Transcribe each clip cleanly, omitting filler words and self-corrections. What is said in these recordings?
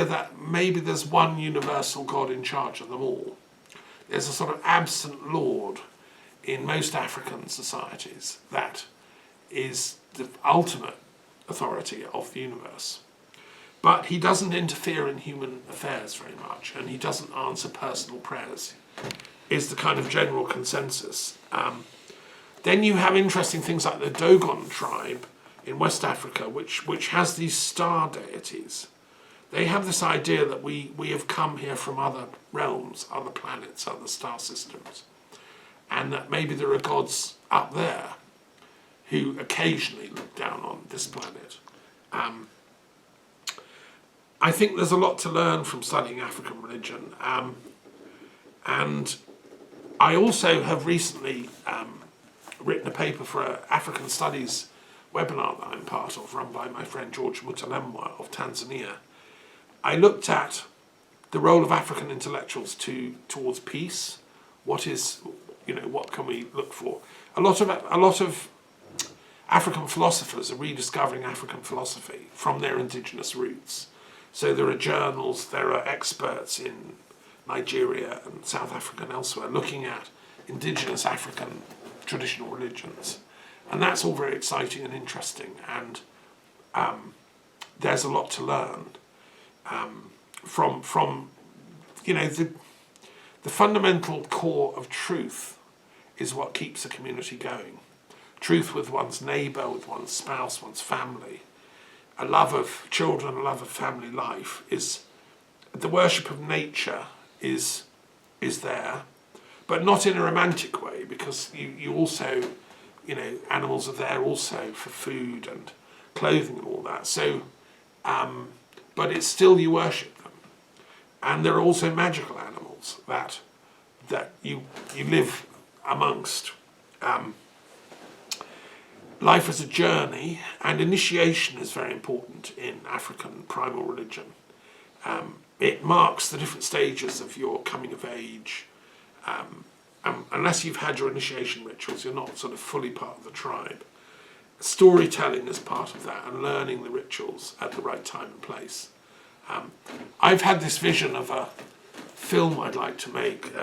that maybe there's one universal God in charge of them all. There's a sort of absent Lord in most African societies that is the ultimate authority of the universe. But he doesn't interfere in human affairs very much, and he doesn't answer personal prayers, is the kind of general consensus. Then you have interesting things like the Dogon tribe in West Africa, which has these star deities. They have this idea that we have come here from other realms, other planets, other star systems, and that maybe there are gods up there who occasionally look down on this planet. I think there's a lot to learn from studying African religion, and I also have recently written a paper for an African Studies webinar that I'm part of, run by my friend George Mutalemwa of Tanzania. I looked at the role of African intellectuals towards peace. What can we look for? A lot of African philosophers are rediscovering African philosophy from their indigenous roots. So there are journals, there are experts in Nigeria and South Africa and elsewhere looking at indigenous African traditional religions. And that's all very exciting and interesting, and there's a lot to learn from the fundamental core of truth is what keeps a community going. Truth with one's neighbour, with one's spouse, one's family. A love of children, a love of family life is the worship of nature is there, but not in a romantic way, because you also, animals are there also for food and clothing and all that. So, but it's still you worship them, and there are also magical animals that you live amongst. Life is a journey, and initiation is very important in African primal religion. It marks the different stages of your coming of age. Unless you've had your initiation rituals, you're not sort of fully part of the tribe. Storytelling is part of that, and learning the rituals at the right time and place. I've had this vision of a film I'd like to make,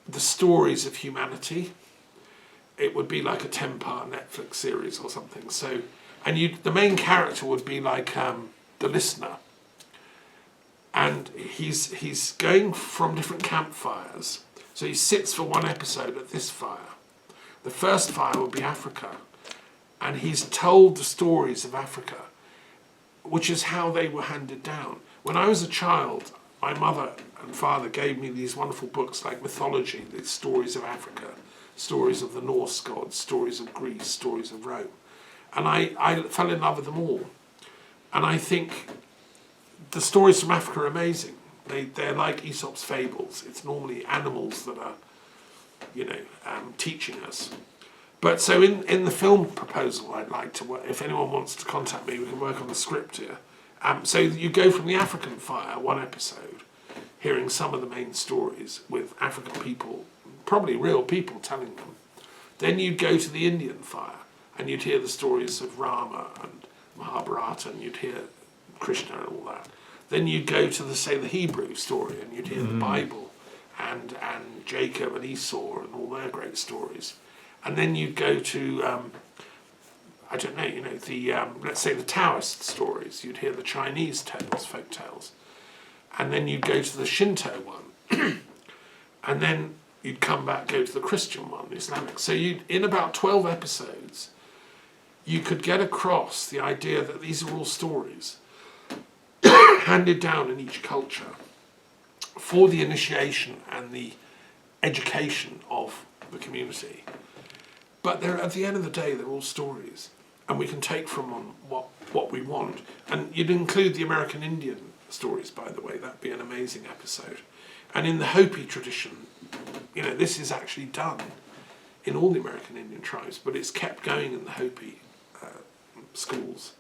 the stories of humanity. It would be like a 10-part Netflix series or something. So, and the main character would be like the listener, and he's going from different campfires. So he sits for one episode at this fire. The first fire would be Africa, and he's told the stories of Africa, which is how they were handed down. When I was a child, my mother and father gave me these wonderful books like mythology, the stories of Africa, stories of the Norse gods, stories of Greece, stories of Rome. And I fell in love with them all. And I think the stories from Africa are amazing. They're like Aesop's fables. It's normally animals that are, teaching us. But so in the film proposal, I'd like to work, if anyone wants to contact me, we can work on the script here. So you go from the African fire, one episode, hearing some of the main stories with African people, probably real people telling them. Then you'd go to the Indian fire, and you'd hear the stories of Rama and Mahabharata, and you'd hear Krishna and all that. Then you'd go to the Hebrew story, and you'd hear the Bible and Jacob and Esau and all their great stories. And then you'd go to let's say the Taoist stories. You'd hear the Chinese tales, folk tales, and then you'd go to the Shinto one, and then you'd come back, go to the Christian one, the Islamic. So in about 12 episodes, you could get across the idea that these are all stories handed down in each culture for the initiation and the education of the community. But at the end of the day, they're all stories, and we can take from them what we want. And you'd include the American Indian stories, by the way. That'd be an amazing episode. And in the Hopi tradition, this is actually done in all the American Indian tribes, but it's kept going in the Hopi schools.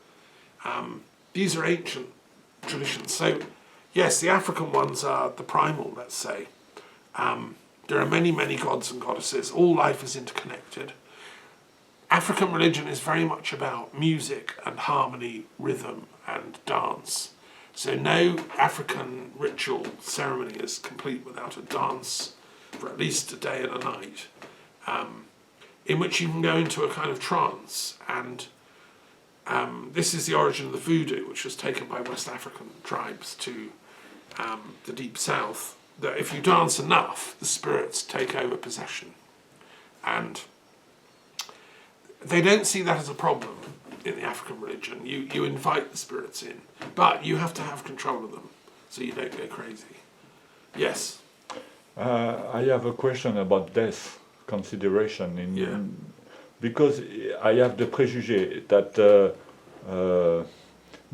These are ancient traditions. So, yes, the African ones are the primal, let's say. There are many, many gods and goddesses. All life is interconnected. African religion is very much about music and harmony, rhythm and dance. So no African ritual ceremony is complete without a dance for at least a day and a night, in which you can go into a kind of trance. And this is the origin of the voodoo, which was taken by West African tribes to the Deep South, that if you dance enough, the spirits take over possession. And they don't see that as a problem in the African religion. You invite the spirits in, but you have to have control of them so you don't go crazy. Yes? I have a question about death consideration. Because I have the préjugé that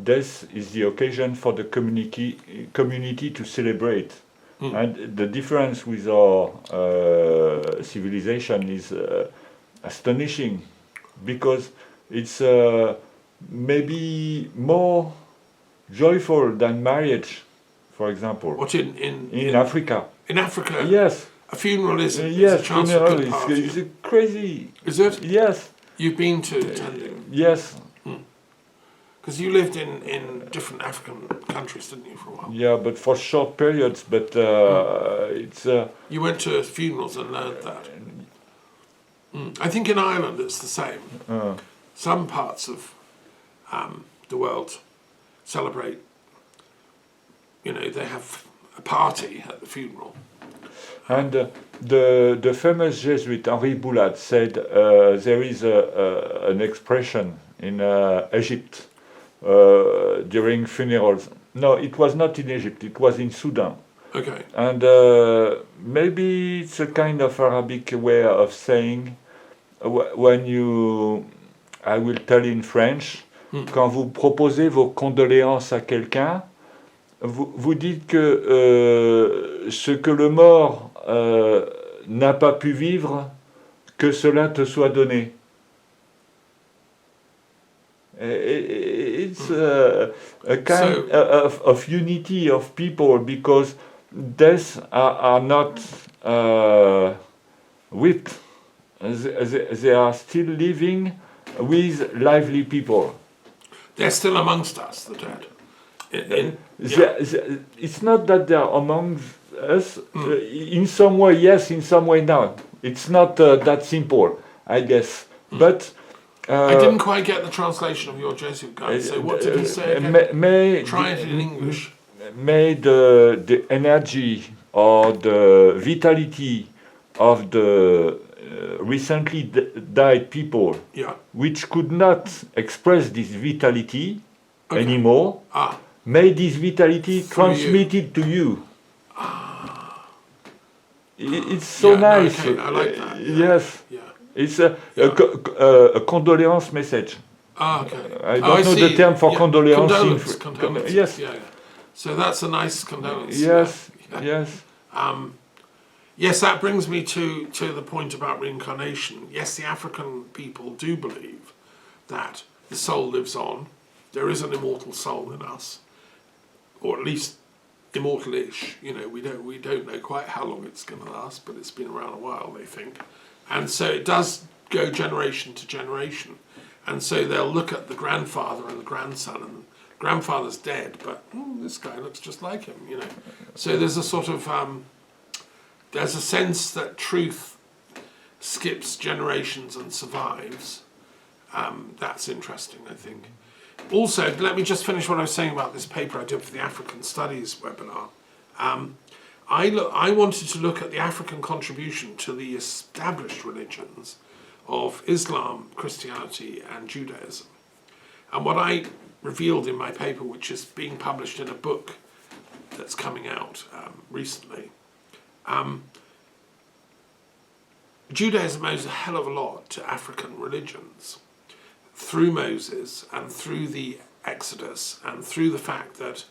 death is the occasion for the community to celebrate. And the difference with our civilization is astonishing, because it's maybe more joyful than marriage, for example. What, in Africa? In Africa? Yes. A funeral is yes, a chance for good party. It's crazy. Is it? Yes. You've been to attending? Yes. Because you lived in different African countries, didn't you, for a while? Yeah, but for short periods. But it's. You went to funerals and learned that. I think in Ireland it's the same. Some parts of the world celebrate. You know, they have a party at the funeral. And the famous Jesuit Henri Boulade said there is an expression in Egypt during funerals. No, it was not in Egypt, it was in Sudan. Okay. And maybe it's a kind of Arabic way of saying, when you, I will tell in French, quand vous proposez vos condoléances à quelqu'un, vous dites que ce que le mort n'a pas pu vivre, que cela te soit donné. It's a kind of unity of people, because deaths are not whipped. They are still living with lively people. They're still amongst us, the dead. It's not that they are among us. In some way, yes. In some way, no. It's not that simple, I guess. But I didn't quite get the translation of your Jesuit guy. So what did he say again? Try it in English. May the energy or the vitality of the recently died people, which could not express this vitality anymore, may this vitality transmitted to you. It's so nice. No, okay. I like that. Yes. Yeah. It's a condolence message. Okay. I don't know the term for condolence. Condolence. Yes. Yeah. So that's a nice condolence. Yes. Yes. Yes, that brings me to the point about reincarnation. Yes, the African people do believe that the soul lives on. There is an immortal soul in us, or at least immortal-ish. You know, we don't know quite how long it's going to last, but it's been around a while, they think. And so it does go generation to generation. And so they'll look at the grandfather and the grandson, and grandfather's dead, but this guy looks just like him, you know. So there's a sort of, there's a sense that truth skips generations and survives. That's interesting, I think. Also, let me just finish what I was saying about this paper I did for the African Studies webinar. I wanted to look at the African contribution to the established religions of Islam, Christianity, and Judaism. And what I revealed in my paper, which is being published in a book that's coming out recently, Judaism owes a hell of a lot to African religions through Moses and through the Exodus and through the fact that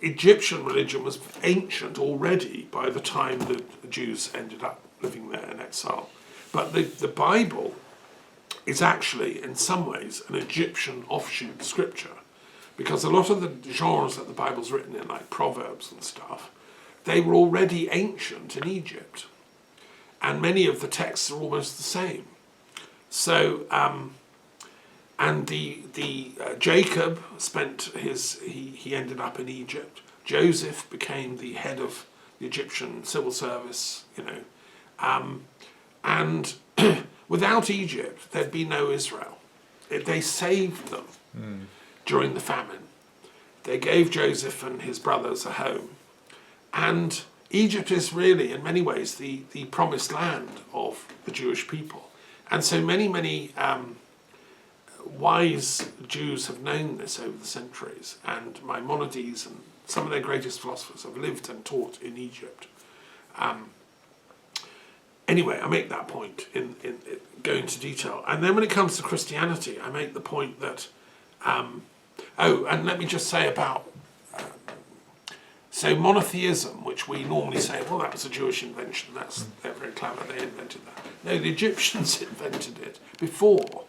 Egyptian religion was ancient already by the time the Jews ended up living there in exile. But the Bible is actually, in some ways, an Egyptian offshoot scripture, because a lot of the genres that the Bible's written in, like Proverbs and stuff, they were already ancient in Egypt. And many of the texts are almost the same. So, And Jacob he ended up in Egypt. Joseph became the head of the Egyptian civil service, and without Egypt there'd be no Israel. They saved them during the famine. They gave Joseph and his brothers a home, and Egypt is really, in many ways, the promised land of the Jewish people. And so many wise Jews have known this over the centuries, and Maimonides and some of their greatest philosophers have lived and taught in Egypt. Anyway, I make that point in go into detail. And then when it comes to Christianity, I make the point that, and let me just say about, so monotheism, which we normally say, well, that was a Jewish invention, they're very clever, they invented that. No, the Egyptians invented it before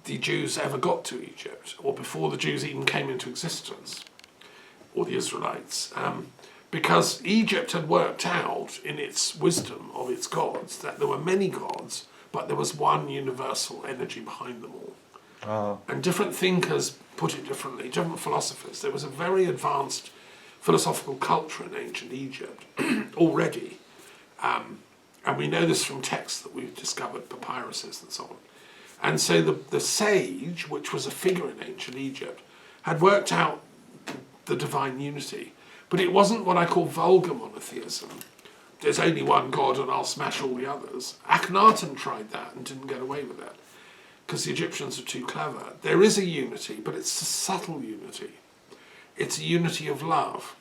the Jews ever got to Egypt, or before the Jews even came into existence, or the Israelites, because Egypt had worked out in its wisdom of its gods that there were many gods, but there was one universal energy behind them all. And different thinkers put it differently, different philosophers. There was a very advanced philosophical culture in ancient Egypt already, and we know this from texts that we've discovered, papyruses and so on. And so the sage, which was a figure in ancient Egypt, had worked out the divine unity, but it wasn't what I call vulgar monotheism. There's only one God and I'll smash all the others. Akhenaten tried that and didn't get away with it because the Egyptians are too clever. There is a unity, but it's a subtle unity. It's a unity of love.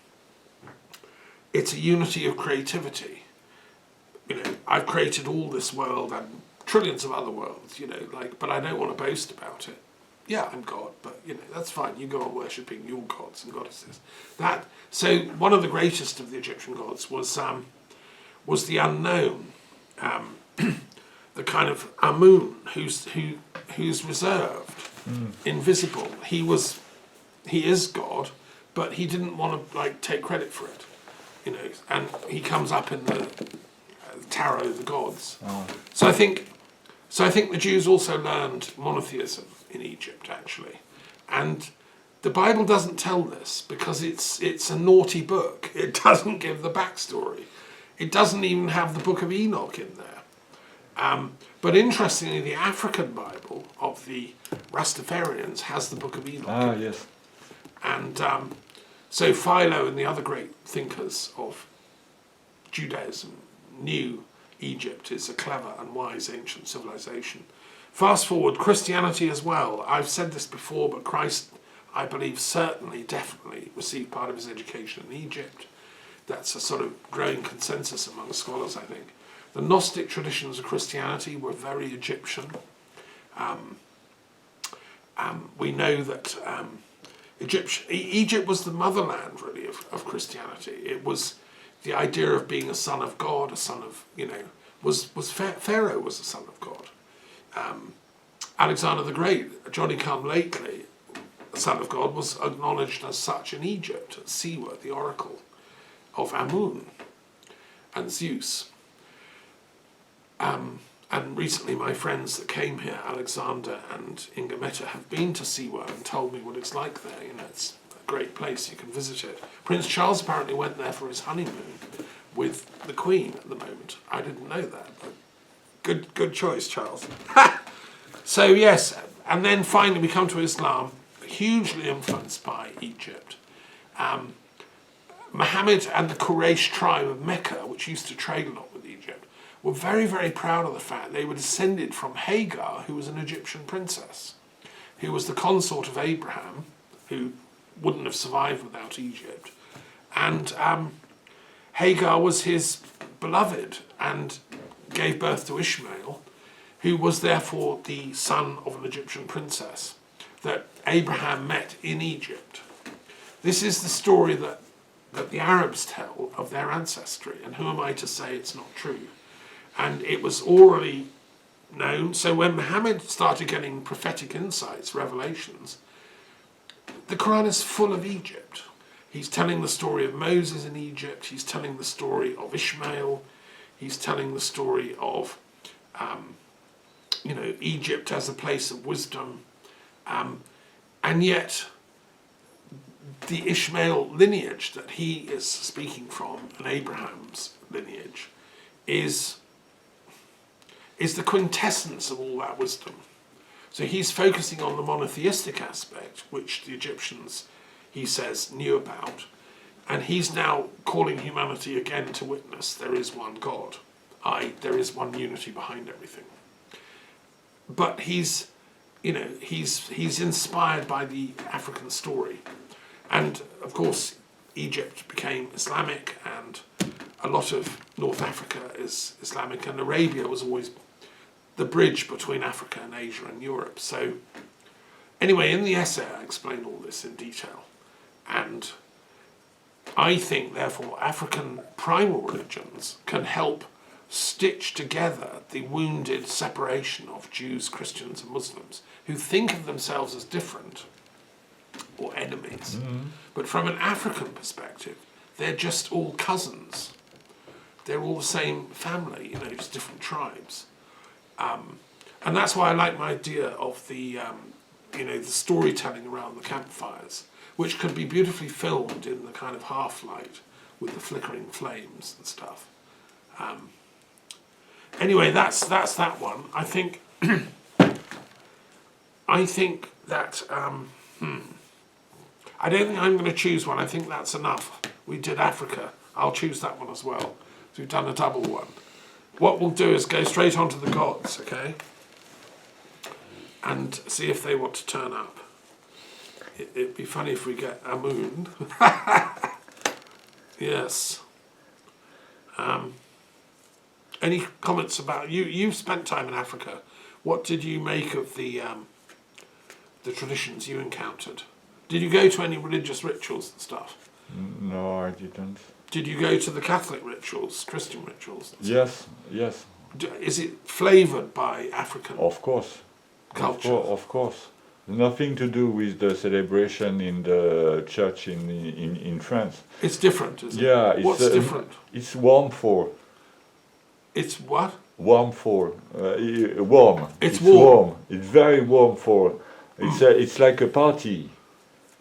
It's a unity of creativity. I've created all this world and trillions of other worlds, but I don't want to boast about it. Yeah, I'm God, but that's fine. You go on worshipping your gods and goddesses. So one of the greatest of the Egyptian gods was the unknown, the kind of Amun, who's reserved, invisible. He is God, but he didn't want to take credit for it, And he comes up in the tarot of the gods. So I think the Jews also learned monotheism in Egypt, actually, and the Bible doesn't tell this because it's a naughty book. It doesn't give the backstory. It doesn't even have the Book of Enoch in there. But interestingly, the African Bible of the Rastafarians has the Book of Enoch. Yes. And so Philo and the other great thinkers of Judaism knew Egypt is a clever and wise ancient civilization. Fast forward, Christianity as well. I've said this before, but Christ, I believe, certainly, definitely received part of his education in Egypt. That's a sort of growing consensus among scholars, I think. The Gnostic traditions of Christianity were very Egyptian. We know that Egypt was the motherland, really, of Christianity. It was the idea of being a son of God, a son of, Pharaoh was a son of God. Alexander the Great, Johnny come lately, the son of God, was acknowledged as such in Egypt, at Siwa, the oracle of Amun and Zeus. And recently my friends that came here, Alexander and Inga Meta, have been to Siwa and told me what it's like there. It's a great place, you can visit it. Prince Charles apparently went there for his honeymoon with the Queen at the moment. I didn't know that, but good choice, Charles. So yes, and then finally we come to Islam, hugely influenced by Egypt. Muhammad and the Quraysh tribe of Mecca, which used to trade a lot with Egypt, were very, very proud of the fact they were descended from Hagar, who was an Egyptian princess, who was the consort of Abraham, who wouldn't have survived without Egypt. And Hagar was his beloved and gave birth to Ishmael, who was therefore the son of an Egyptian princess that Abraham met in Egypt. This is the story that the Arabs tell of their ancestry, and who am I to say it's not true? And it was already known. So when Muhammad started getting prophetic insights, revelations, the Quran is full of Egypt. He's telling the story of Moses in Egypt, he's telling the story of Ishmael, he's telling the story of Egypt as a place of wisdom, And yet, the Ishmael lineage that he is speaking from, and Abraham's lineage, is the quintessence of all that wisdom. So he's focusing on the monotheistic aspect, which the Egyptians, he says, knew about, and he's now calling humanity again to witness there is one God, there is one unity behind everything. But he's inspired by the African story. And of course, Egypt became Islamic, and a lot of North Africa is Islamic, and Arabia was always the bridge between Africa and Asia and Europe. So anyway, in the essay I explain all this in detail. And I think, therefore, African primal religions can help stitch together the wounded separation of Jews, Christians and Muslims, who think of themselves as different or enemies. But from an African perspective, they're just all cousins. They're all the same family, just different tribes. And that's why I like my idea of the storytelling around the campfires, which could be beautifully filmed in the kind of half-light with the flickering flames and stuff. Anyway, that's that one. I think that I don't think I'm going to choose one. I think that's enough. We did Africa. I'll choose that one as well. So we've done a double one. What we'll do is go straight on to the gods, okay? And see if they want to turn up. It'd be funny if we get Amun. Yes. Any comments about you? You've spent time in Africa. What did you make of the traditions you encountered? Did you go to any religious rituals and stuff? No, I didn't. Did you go to the Catholic rituals, Christian rituals? Yes. Is it flavoured by African Of course. culture? Of course. Nothing to do with the celebration in the church in France. It's different, is it? Yeah. It's, What's different? It's warm for. It's what? Warm for. Warm. It's warm. It's very warm for. It's like a party.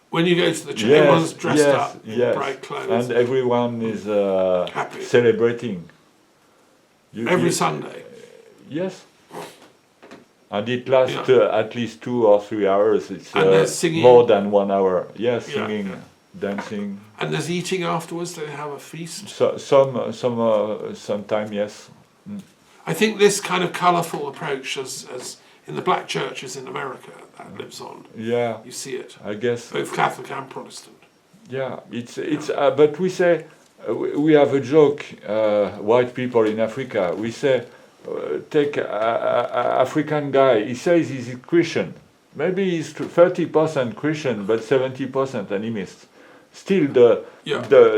When you go to the church, everyone's dressed up in bright clothes. And everyone is Happy. celebrating. Every Sunday. Yes. And it lasts at least 2 or 3 hours. It's And there's singing. more than 1 hour. Yes, singing, dancing. And there's eating afterwards. Do they have a feast? So, sometime, yes. I think this kind of colourful approach, as in the black churches in America, that lives on. Yeah, You see it, I guess. both Catholic and Protestant. Yeah, but we say we have a joke. White people in Africa, we say, take a African guy. He says he's a Christian. Maybe he's 30% Christian, but 70% animist. Still,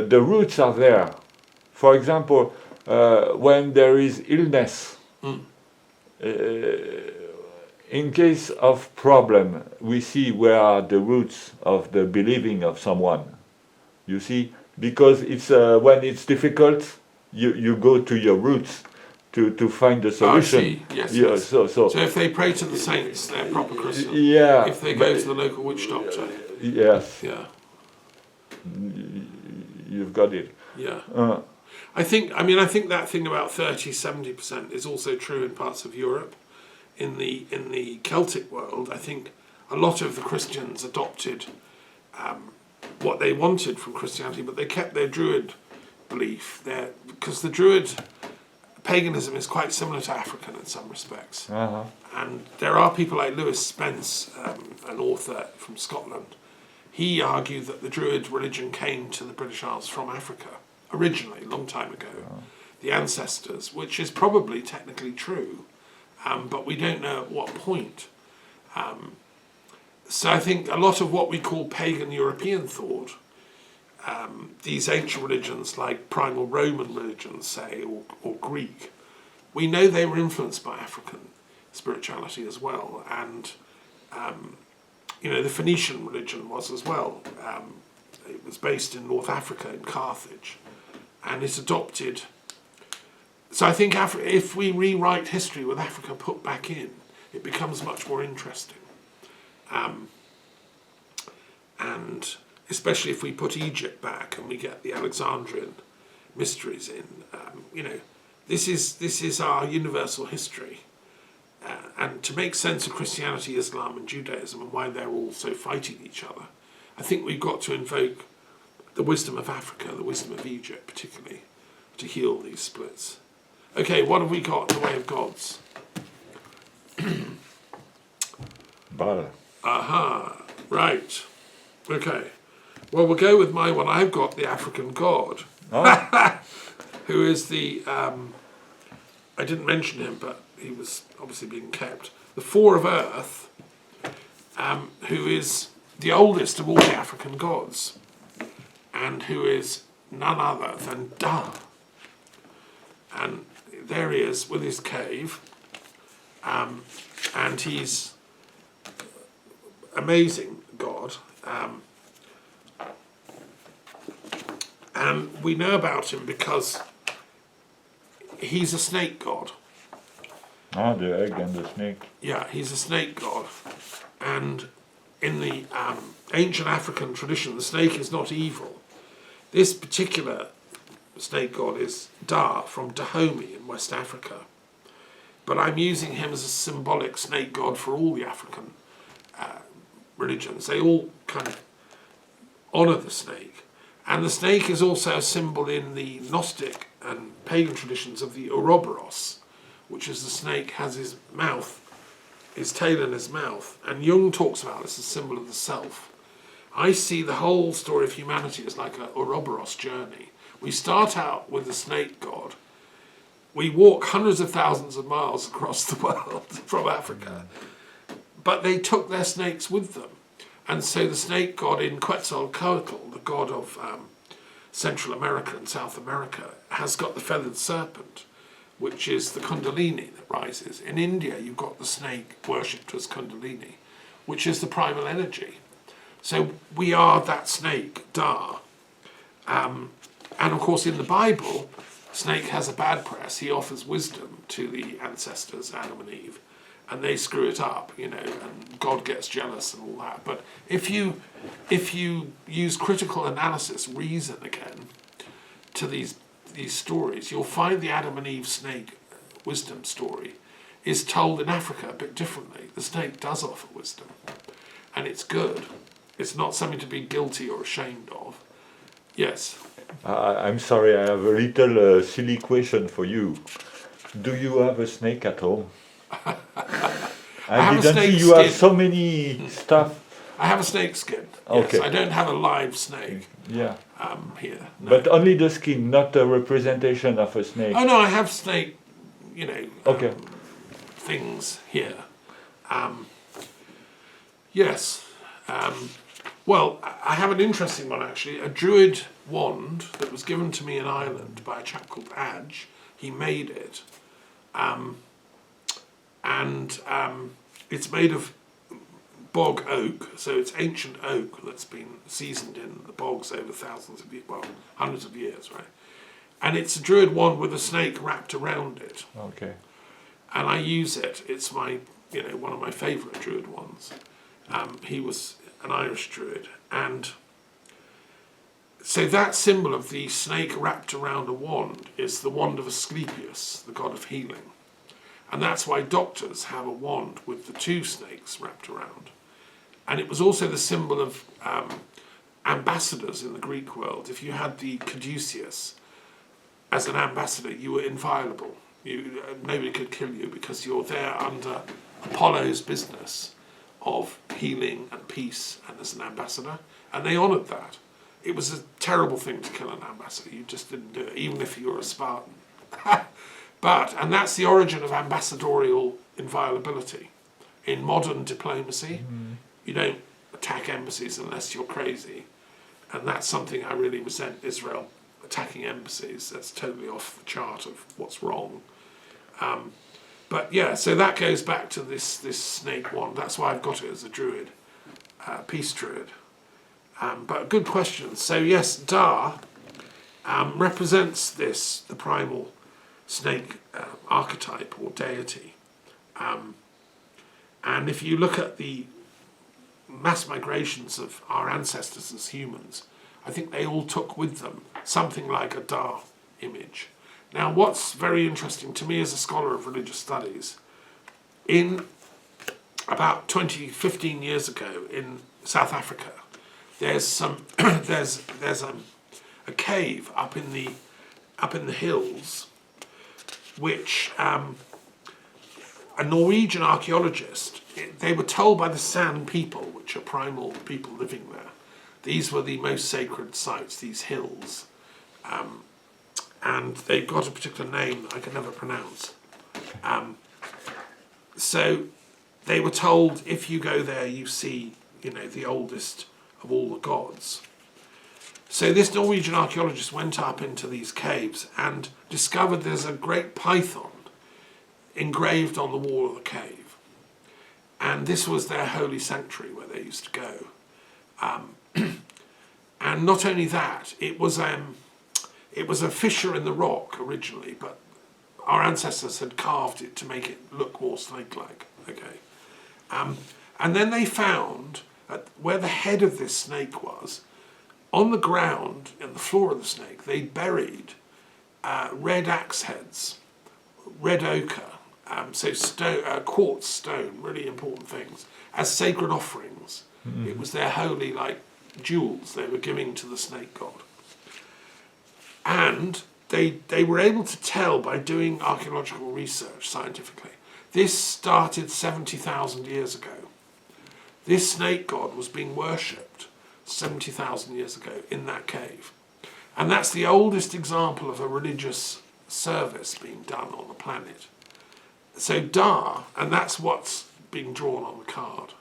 the roots are there. For example, when there is illness, in case of problem, we see where are the roots of the believing of someone. You see, because it's when it's difficult, you go to your roots to find the solution. I see. Yes, Yeah, yes. So if they pray to the saints, they're proper Christian. yeah. If they go to the local witch doctor, Yes, yeah, you've got it. yeah. Uh, I think that thing about 30-70% is also true in parts of Europe. In the Celtic world, I think a lot of the Christians adopted what they wanted from Christianity, but they kept their Druid belief there, because the Druid paganism is quite similar to African in some respects. uh-huh. And there are people like Lewis Spence, an author from Scotland. He argued that the Druid religion came to the British Isles from Africa, originally, a long time ago. The ancestors, which is probably technically true, but we don't know at what point. So I think a lot of what we call pagan European thought, these ancient religions like primal Roman religions, say, or Greek, we know they were influenced by African spirituality as well. And, the Phoenician religion was as well. It was based in North Africa, in Carthage, and it adopted. So I think if we rewrite history with Africa put back in, it becomes much more interesting. And especially if we put Egypt back and we get the Alexandrian mysteries in, this is our universal history. And to make sense of Christianity, Islam and Judaism and why they're all so fighting each other, I think we've got to invoke the wisdom of Africa, the wisdom of Egypt particularly, to heal these splits. Okay, what have we got in the way of gods? Baal. Aha, right. Okay. Well, we'll go with my one. I've got the African god, Oh, who is the, I didn't mention him, but he was obviously being kept, the Four of Earth, who is the oldest of all the African gods, and who is none other than Da. And there he is with his cave, and he's amazing god. And we know about him because he's a snake god. oh, the egg and the snake. Yeah, he's a snake god. And in the ancient African tradition, the snake is not evil. This particular snake god is Da from Dahomey in West Africa. But I'm using him as a symbolic snake god for all the African religions. They all kind of honour the snake. And the snake is also a symbol in the Gnostic and pagan traditions of the Ouroboros, which is the snake has his mouth, his tail in his mouth. And Jung talks about it as a symbol of the self. I see the whole story of humanity as like an Ouroboros journey. We start out with the snake god. We walk hundreds of thousands of miles across the world from Africa. But they took their snakes with them. And so the snake god in Quetzalcoatl, the god of Central America and South America, has got the feathered serpent, which is the Kundalini that rises. In India, you've got the snake worshipped as Kundalini, which is the primal energy. So we are that snake, Da. And of course, in the Bible, snake has a bad press. He offers wisdom to the ancestors, Adam and Eve, and they screw it up, and God gets jealous and all that. But if you use critical analysis, reason again, to these stories, you'll find the Adam and Eve snake wisdom story is told in Africa a bit differently. The snake does offer wisdom, and it's good. It's not something to be guilty or ashamed of. Yes. I'm sorry, I have a little silly question for you. Do you have a snake at home? I didn't see you have so many stuff. I have a snake skin. Okay. Yes, I don't have a live snake. Yeah. Here. No. But only the skin, not a representation of a snake. Oh no, I have snake. Okay. Things here. Yes. Well, I have an interesting one actually. A druid wand that was given to me in Ireland by a chap called Adge. He made it. And it's made of bog oak, so it's ancient oak that's been seasoned in the bogs over thousands of years, well, hundreds of years, right? And it's a druid wand with a snake wrapped around it. Okay. And I use it. It's my, one of my favourite druid wands. He was an Irish druid, and so that symbol of the snake wrapped around a wand is the wand of Asclepius, the god of healing. And that's why doctors have a wand with the two snakes wrapped around. And it was also the symbol of ambassadors in the Greek world. If you had the caduceus as an ambassador, you were inviolable. Nobody could kill you because you're there under Apollo's business of healing and peace and as an ambassador. And they honoured that. It was a terrible thing to kill an ambassador. You just didn't do it, even if you were a Spartan. And that's the origin of ambassadorial inviolability. In modern diplomacy, you don't attack embassies unless you're crazy. And that's something I really resent, Israel attacking embassies. That's totally off the chart of what's wrong. But yeah, so that goes back to this snake wand. That's why I've got it as a druid, peace druid. But good question. So yes, Da represents the primal snake archetype or deity. And if you look at the mass migrations of our ancestors as humans, I think they all took with them something like a Da image. Now, what's very interesting to me as a scholar of religious studies, in about 15 years ago in South Africa, there's some there's a cave up in the hills, which a Norwegian archaeologist, they were told by the San people, which are primal people living there, these were the most sacred sites, these hills, and they've got a particular name that I can never pronounce. So they were told, if you go there, you see, the oldest of all the gods. So this Norwegian archaeologist went up into these caves and discovered there's a great python engraved on the wall of the cave. And this was their holy sanctuary where they used to go. And not only that, it was a fissure in the rock originally, but our ancestors had carved it to make it look more snake-like. Okay. And then they found where the head of this snake was, on the ground, in the floor of the snake, they buried red axe heads, red ochre, quartz stone, really important things, as sacred offerings. Mm-hmm. It was their holy, jewels they were giving to the snake god. And they were able to tell by doing archaeological research scientifically. This started 70,000 years ago. This snake god was being worshipped 70,000 years ago in that cave. And that's the oldest example of a religious service being done on the planet. So Da, and that's what's being drawn on the card.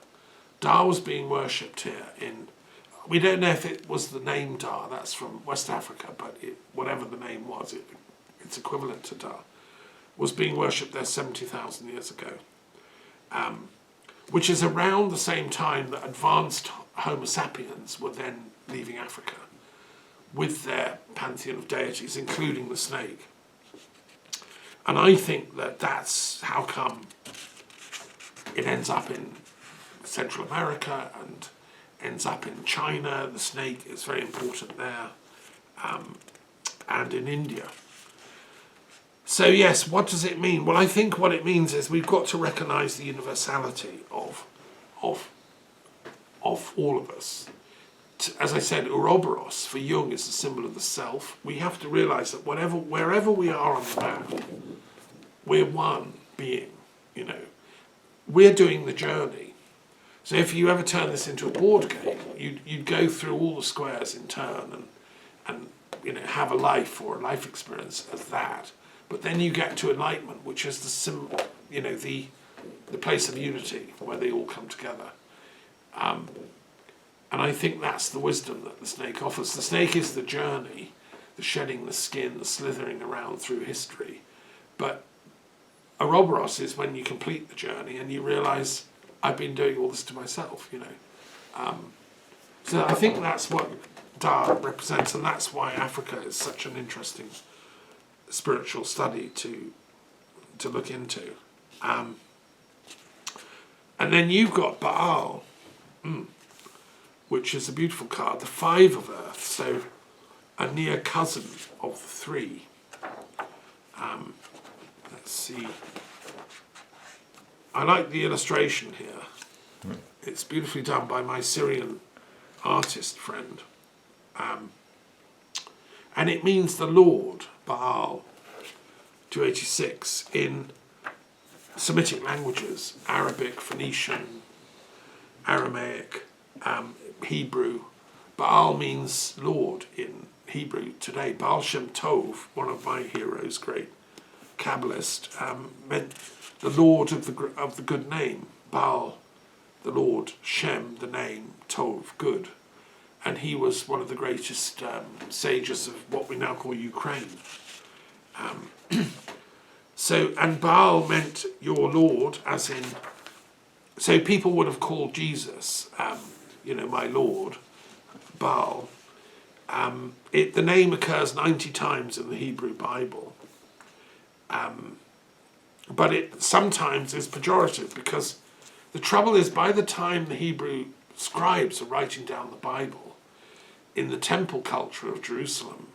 Da was being worshipped here we don't know if it was the name Da, that's from West Africa, but whatever the name was, it's equivalent to Da, was being worshipped there 70,000 years ago. Which is around the same time that advanced Homo sapiens were then leaving Africa with their pantheon of deities, including the snake. And I think that's how come it ends up in Central America and ends up in China. The snake is very important there, and in India. So yes, what does it mean? Well, I think what it means is we've got to recognise the universality of all of us. As I said, Ouroboros for Jung is the symbol of the self. We have to realise that wherever we are on the map, we're one being. We're doing the journey. So if you ever turn this into a board game, you'd go through all the squares in turn and have a life or a life experience as that. But then you get to enlightenment, which is the place of unity where they all come together. And I think that's the wisdom that the snake offers. The snake is the journey, the shedding the skin, the slithering around through history. But Ouroboros is when you complete the journey and you realise, I've been doing all this to myself, So I think that's what Da represents, and that's why Africa is such an interesting spiritual study to look into. And then you've got Baal, which is a beautiful card, the Five of Earth, so a near cousin of the three. Let's see. I like the illustration here. It's beautifully done by my Syrian artist friend. And it means the Lord, Baal, 286, in Semitic languages, Arabic, Phoenician, Aramaic, Hebrew. Baal means Lord in Hebrew today. Baal Shem Tov, one of my heroes, great Kabbalist, meant the Lord of the good name. Baal, the Lord, Shem, the name, Tov, good. And he was one of the greatest sages of what we now call Ukraine. And Baal meant your Lord, as in, so people would have called Jesus, my Lord, Baal. The name occurs 90 times in the Hebrew Bible. But it sometimes is pejorative, because the trouble is, by the time the Hebrew scribes are writing down the Bible in the temple culture of Jerusalem,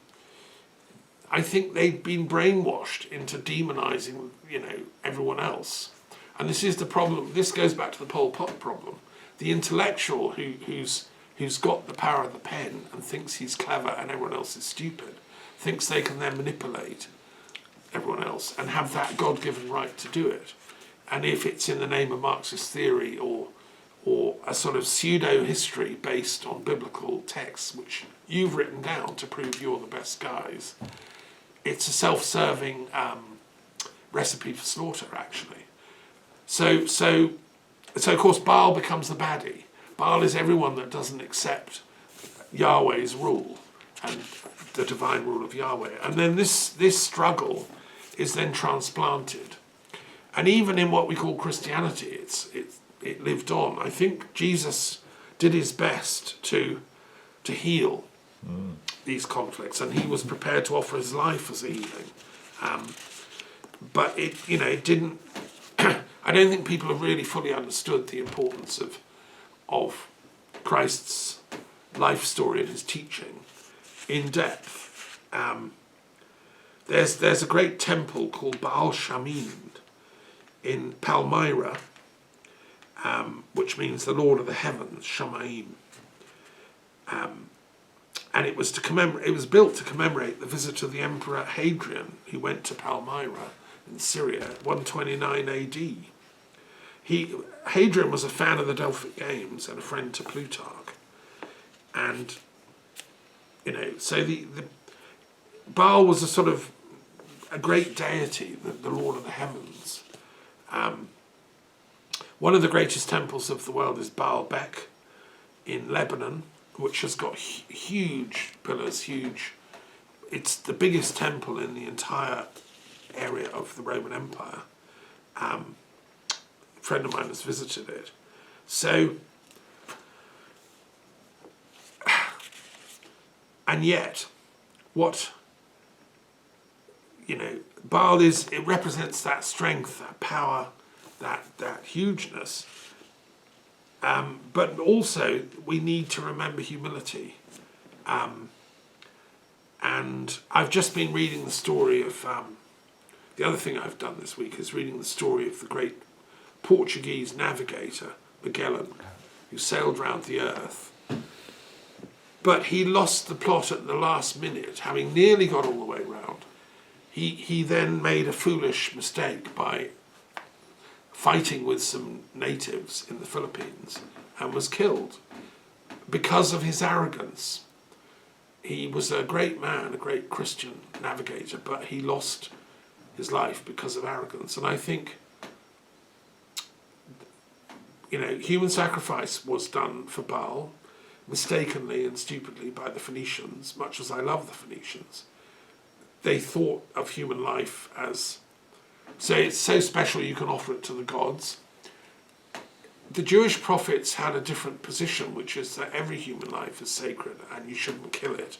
I think they'd been brainwashed into demonizing, everyone else. And this is the problem. This goes back to the Pol Pot problem. The intellectual who's got the power of the pen and thinks he's clever and everyone else is stupid, thinks they can then manipulate everyone else and have that God-given right to do it. And if it's in the name of Marxist theory or a sort of pseudo-history based on biblical texts, which you've written down to prove you're the best guys, it's a self-serving recipe for slaughter, actually. So of course Baal becomes the baddie. Baal is everyone that doesn't accept Yahweh's rule and the divine rule of Yahweh. And then this struggle is then transplanted. And even in what we call Christianity, it lived on. I think Jesus did his best to heal these conflicts, and he was prepared to offer his life as a healing. But it didn't. I don't think people have really fully understood the importance of Christ's life story and his teaching in depth. There's a great temple called Baal Shamin in Palmyra, which means the Lord of the Heavens, Shamaim. And it was built to commemorate the visit of the Emperor Hadrian, who went to Palmyra in Syria, 129 AD. Hadrian was a fan of the Delphic Games and a friend to Plutarch. And, so the Baal was a sort of a great deity, the Lord of the Heavens. One of the greatest temples of the world is Baalbek in Lebanon, which has got huge pillars, it's the biggest temple in the entire area of the Roman Empire. A friend of mine has visited it. So, and yet, Baal it represents that strength, that power, that hugeness. But also, we need to remember humility. And I've just been reading the story of, the other thing I've done this week is reading the story of the great Portuguese navigator, Magellan, who sailed round the earth. But he lost the plot at the last minute, having nearly got all the way round. He then made a foolish mistake by fighting with some natives in the Philippines and was killed because of his arrogance. He was a great man, a great Christian navigator, but he lost his life because of arrogance. And I think, human sacrifice was done for Baal, mistakenly and stupidly by the Phoenicians, much as I love the Phoenicians. They thought of human life as, so it's so special you can offer it to the gods. The Jewish prophets had a different position, which is that every human life is sacred and you shouldn't kill it.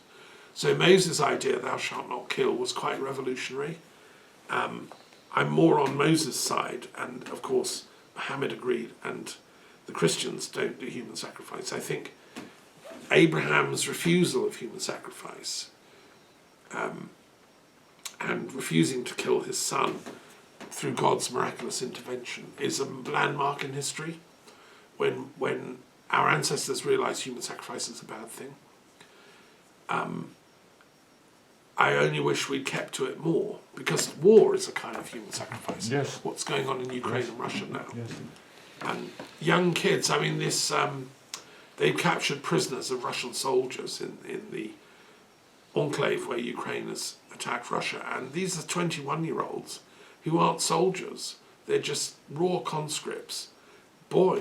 So Moses' idea, thou shalt not kill, was quite revolutionary. I'm more on Moses' side, and of course Muhammad agreed, and the Christians don't do human sacrifice. I think Abraham's refusal of human sacrifice and refusing to kill his son through God's miraculous intervention is a landmark in history. When our ancestors realised human sacrifice is a bad thing. I only wish we'd kept to it more, because war is a kind of human sacrifice. Yes. What's going on in Ukraine and Russia now. Yes. And young kids, they've captured prisoners of Russian soldiers in the enclave where Ukraine has attacked Russia, and these are 21-year-olds who aren't soldiers. They're just raw conscripts, boys.